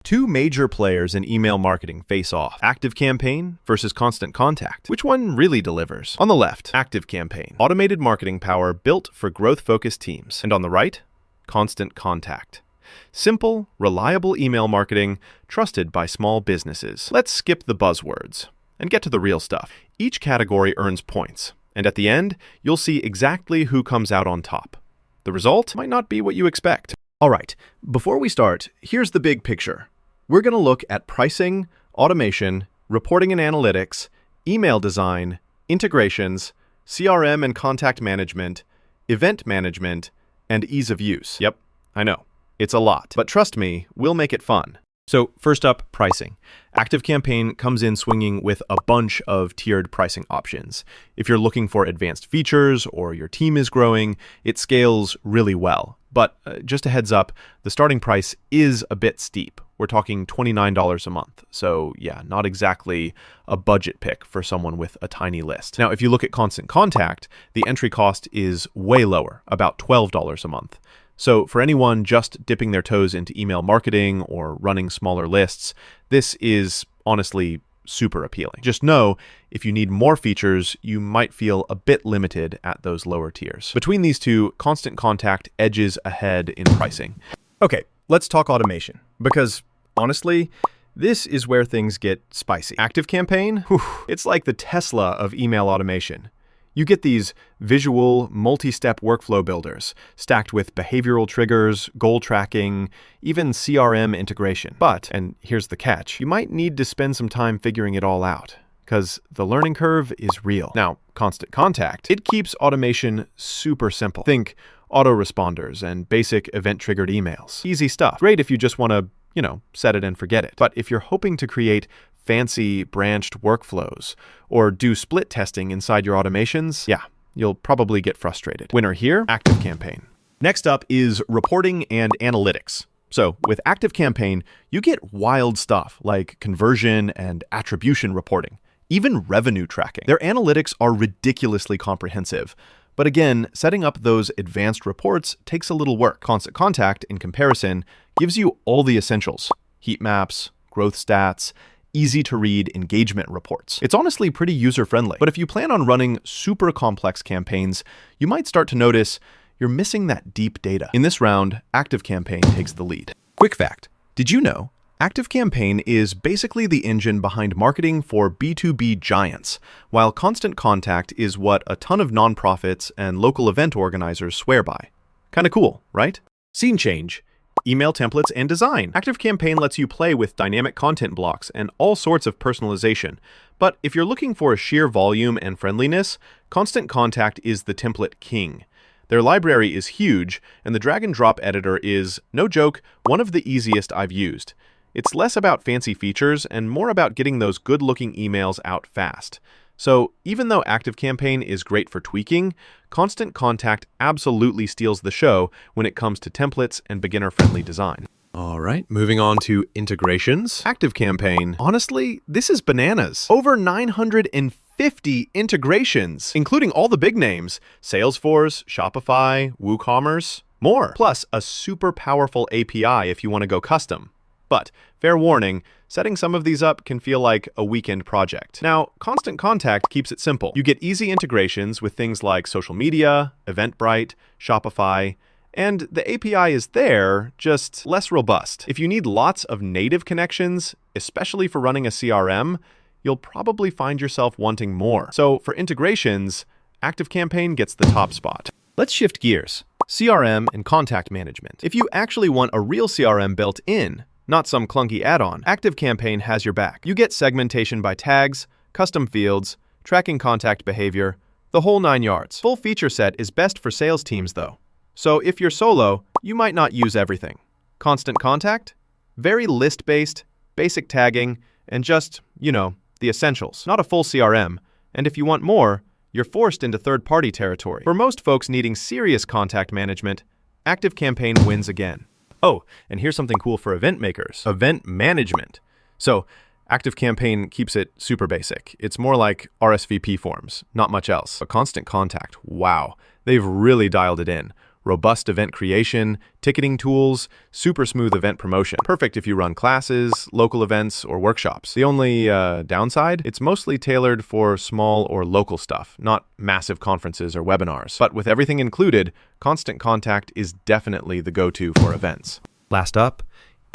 Two major players in email marketing face off: ActiveCampaign versus Constant Contact. Which one really delivers? On the left, ActiveCampaign, automated marketing power built for growth-focused teams. And on the right, Constant Contact, simple, reliable email marketing trusted by small businesses. Let's skip the buzzwords and get to the real stuff. Each category earns points, and at the end, you'll see exactly who comes out on top. The result might not be what you expect. All right, before we start, here's the big picture. We're going to look at pricing, automation, reporting and analytics, email design, integrations, CRM and contact management, event management, and ease of use. Yep, I know, it's a lot, but trust me, we'll make it fun. So first up, pricing. ActiveCampaign comes in swinging with a bunch of tiered pricing options. If you're looking for advanced features or your team is growing, it scales really well. But just a heads up, the starting price is a bit steep. We're talking $29 a month. So yeah, not exactly a budget pick for someone with a tiny list. Now, if you look at Constant Contact, the entry cost is way lower, about $12 a month. So for anyone just dipping their toes into email marketing or running smaller lists, this is honestly super appealing. Just know, if you need more features, you might feel a bit limited at those lower tiers. Between these two, Constant Contact edges ahead in pricing. Okay, let's talk automation, because honestly, this is where things get spicy. ActiveCampaign, it's like the Tesla of email automation. You get these visual, multi-step workflow builders stacked with behavioral triggers, goal tracking, even CRM integration. But, and here's the catch, you might need to spend some time figuring it all out, because the learning curve is real. Now, Constant Contact, it keeps automation super simple. Think autoresponders and basic event-triggered emails. Easy stuff. Great if you just want to, set it and forget it. But if you're hoping to create fancy branched workflows or do split testing inside your automations, yeah, you'll probably get frustrated. Winner here, ActiveCampaign. Next up is reporting and analytics. So with ActiveCampaign, you get wild stuff like conversion and attribution reporting, even revenue tracking. Their analytics are ridiculously comprehensive. But again, setting up those advanced reports takes a little work. Constant Contact, in comparison, gives you all the essentials: heat maps, growth stats, easy-to-read engagement reports. It's honestly pretty user-friendly. But if you plan on running super complex campaigns, you might start to notice you're missing that deep data. In this round, ActiveCampaign takes the lead. Quick fact, did you know ActiveCampaign is basically the engine behind marketing for B2B giants, while Constant Contact is what a ton of nonprofits and local event organizers swear by? Kinda cool, right? Scene change. Email templates and design. ActiveCampaign lets you play with dynamic content blocks and all sorts of personalization. But if you're looking for a sheer volume and friendliness, Constant Contact is the template king. Their library is huge, and the drag and drop editor is, no joke, one of the easiest I've used. It's less about fancy features and more about getting those good-looking emails out fast. So even though ActiveCampaign is great for tweaking, Constant Contact absolutely steals the show when it comes to templates and beginner-friendly design. All right, moving on to integrations. ActiveCampaign, honestly, this is bananas. Over 950 integrations, including all the big names: Salesforce, Shopify, WooCommerce, more. Plus a super powerful API if you want to go custom. But, fair warning, setting some of these up can feel like a weekend project. Now, Constant Contact keeps it simple. You get easy integrations with things like social media, Eventbrite, Shopify, and the API is there, just less robust. If you need lots of native connections, especially for running a CRM, you'll probably find yourself wanting more. So for integrations, ActiveCampaign gets the top spot. Let's shift gears. CRM and contact management. If you actually want a real CRM built in, not some clunky add-on, ActiveCampaign has your back. You get segmentation by tags, custom fields, tracking contact behavior, the whole 9 yards. Full feature set is best for sales teams though. So if you're solo, you might not use everything. Constant Contact? Very list-based, basic tagging, and just, the essentials. Not a full CRM, and if you want more, you're forced into third-party territory. For most folks needing serious contact management, ActiveCampaign wins again. Oh, and here's something cool for event makers: event management. So ActiveCampaign keeps it super basic. It's more like RSVP forms, not much else. But Constant Contact, wow, they've really dialed it in. robust event creation, ticketing tools, super smooth event promotion. Perfect if you run classes, local events, or workshops. The only downside? It's mostly tailored for small or local stuff, not massive conferences or webinars. But with everything included, Constant Contact is definitely the go-to for events. Last up,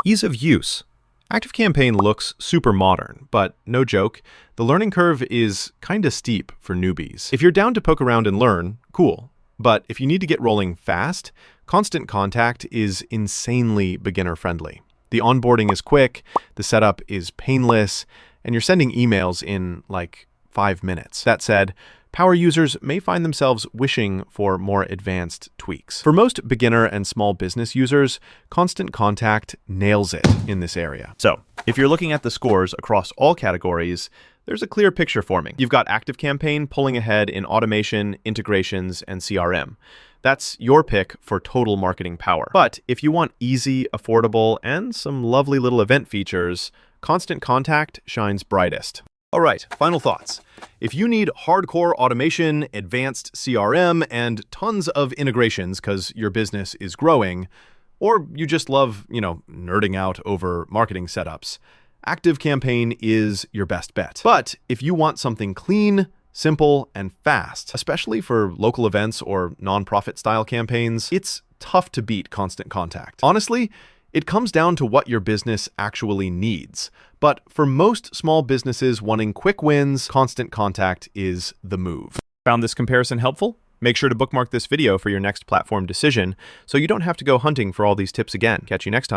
ease of use. ActiveCampaign looks super modern, but no joke, the learning curve is kinda steep for newbies. If you're down to poke around and learn, cool. But if you need to get rolling fast, Constant Contact is insanely beginner-friendly. The onboarding is quick, the setup is painless, and you're sending emails in like 5 minutes. That said, power users may find themselves wishing for more advanced tweaks. For most beginner and small business users, Constant Contact nails it in this area. So, if you're looking at the scores across all categories, there's a clear picture forming. You've got ActiveCampaign pulling ahead in automation, integrations, and CRM. That's your pick for total marketing power. But if you want easy, affordable, and some lovely little event features, Constant Contact shines brightest. All right, final thoughts. If you need hardcore automation, advanced CRM, and tons of integrations because your business is growing, or you just love, nerding out over marketing setups, ActiveCampaign is your best bet. But if you want something clean, simple, and fast, especially for local events or nonprofit style campaigns, it's tough to beat Constant Contact. Honestly, it comes down to what your business actually needs. But for most small businesses wanting quick wins, Constant Contact is the move. Found this comparison helpful? Make sure to bookmark this video for your next platform decision so you don't have to go hunting for all these tips again. Catch you next time.